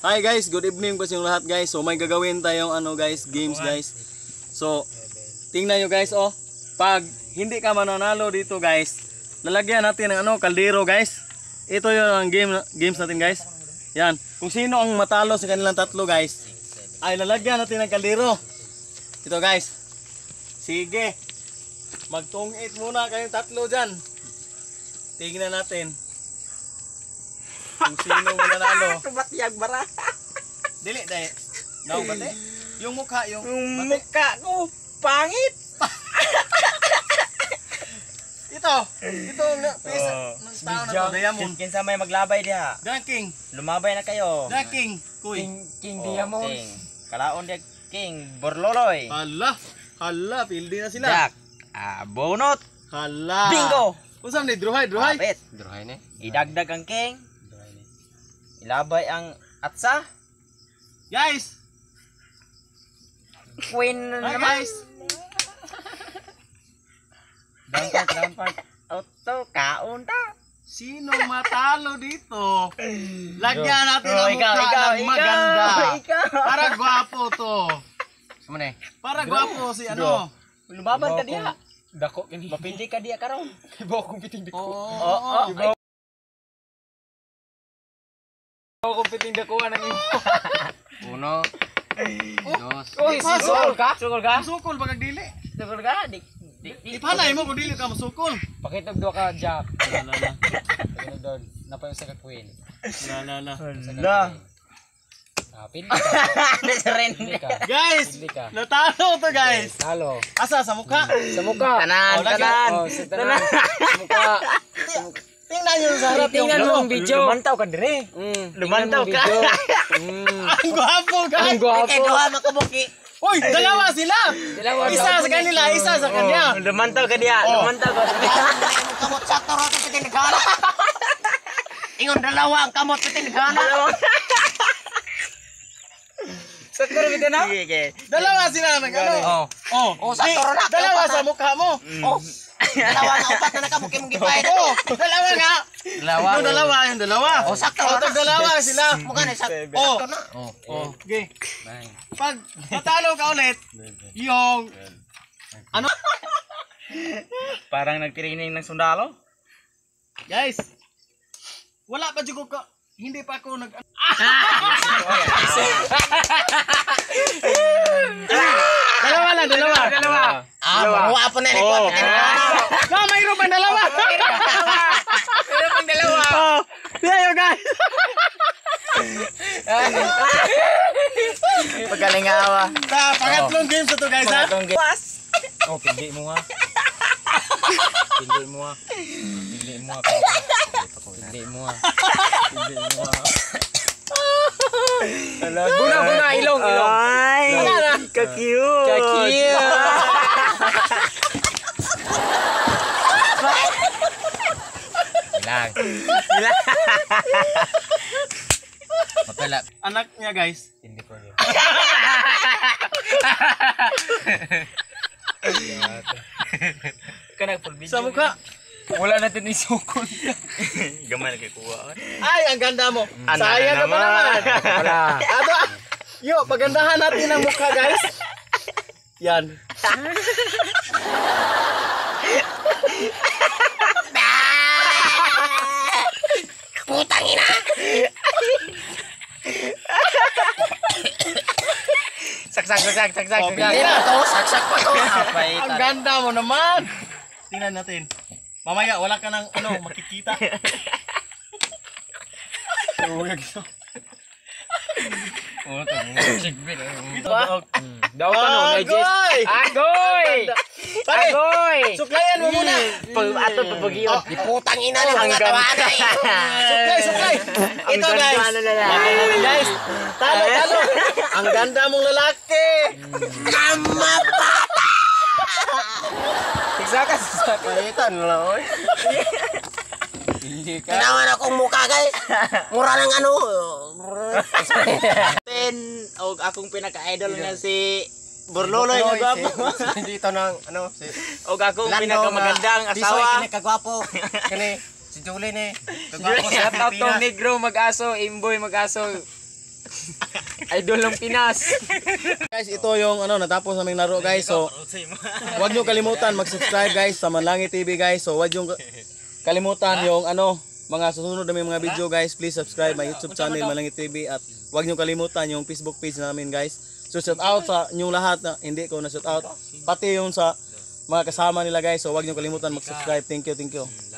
Hi guys, good evening po sa inyong lahat guys. So may gagawin tayong guys, games guys. So tingnan nyo guys pag hindi ka mananalo dito guys, lalagyan natin ng kaldero guys. Ito yung ang games natin guys. Yan, kung sino ang matalo sa kanilang tatlo guys, ay lalagyan natin ng kaldero. Ito guys. Sige. Magtungit muna kayong tatlo dyan. Tingnan natin kung sino mananalo. Batiyag bara. Dili dai. Daw bate. Yung mukha, yung mukha ko pangit. Ito pesa ng tao na to, Diamond. Kinsa may maglabay diha? King. Lumabay na kayo. King. Kuy. King Diamond. Kalaon dia King Borloloy. Hala, pildi na sila. Jack. Bonot. Hala. Bingo. Usam ni druhay. Kapit. Druhay ni. Idagdag ang king. Ilabay ang atsa. Guys. Queen Hi naman. guys. Down part. Auto kaon ta. Sino matalo dito? Lagyan natin ang Ikaw, mukha ng maganda. ikaw. Para gwapo to. Ano ni? Para gwapo si Lumaban ka diha. Dako ini. Mapindi ka diha karon. Ibaw kong piting dako. Oo. Ibaw kong piting dako nang imo. Uno. Dos. Sukol ka? Sukol ka? Sukol pag dili. Sukol ka? Ipanay mo kung dili ka masukol. Pakitog do ka Jack. La. Doon. Napay sa ka queen. La. Pindi ka. Guys, natalo to guys. Halo. Asa sa mukha? Sa mukha. Tanan. Tanan. Sa mukha. Tingnan nyo sa harap yung video. Lumantaw ka dire. Lumantaw ka. Ang gwapo guys. Ang gwapo. Ikaw makabuki. Uy, dalawa sila. Isa sa kanila, isa sa kanya. Lumantaw ka diya. Lumantaw ka. Ang kamot sakto ro sa pitinigana. Ingon dalawa ang kamot pitinigana. Sakto rin na? Sige. Dalawa sila Sakto ro na. Dalawa sa mukha mo. Dalawa nga upat na nakabuki mong gipay. Dalawa nga. Yung dalawa. Sakto ro na. Dalawa sila. Mukha na sakto na. Okay. Pag natalo ka ulit, yung Parang nagtraining ng sundalo. guys, wala pa dyan ko hindi pa ako Dalawa. Maruwa po na ni ko pitinigana. Mayroon pang dalawa. Mayroon pang dalawa. Yo guys. Pagaling awa. Pangatlong games na to guys ha. Pindi mo ha. Pindi mo ha. Buna, ilong. Ay, ka-cute. Ilang. Mapala. Anak niya guys. Hindi ko yun. Sa mukha. Wala natin isukol. Gamay na kay kuha. Ay, ang ganda mo. Sayang ka pa naman. Wala. Pagandahan natin ang mukha guys. Yan. Putang ina. Saksak. Saksak pa to. Ang ganda mo naman. Tingnan natin. Mamaya wala ka nang makikita. Agoy! Suklayan mo muna. Ato papagiyon. Putang ina ni mga tawana. Suklay. Ito guys. Guys, talo. Ang ganda mong lalaki. Kama pa. Saksak. Palitan lang oy. Tinawan akong mukha guys. Mura ng akong pinaka-idol nga si Borloloy nga gwapo. Dito ng Og akong pinakamagandang asawa. Kini kagwapo. Kani si Julie ni. Shout out to Negro mag-aso, Imboy mag-aso. Idol ng Pinas. Guys, ito yung ano natapos naming laro guys. So, huwag niyo kalimutan mag-subscribe guys sa Manlangi TV guys. So, huwag niyo kalimutan yung ano mga susunod naming mga video guys. Please subscribe my YouTube channel Manlangi TV at huwag niyo kalimutan yung Facebook page namin guys. So, shout out sa inyong lahat na hindi ko na shout out. Pati yung sa mga kasama nila guys. So, huwag niyo kalimutan mag-subscribe. Thank you, thank you.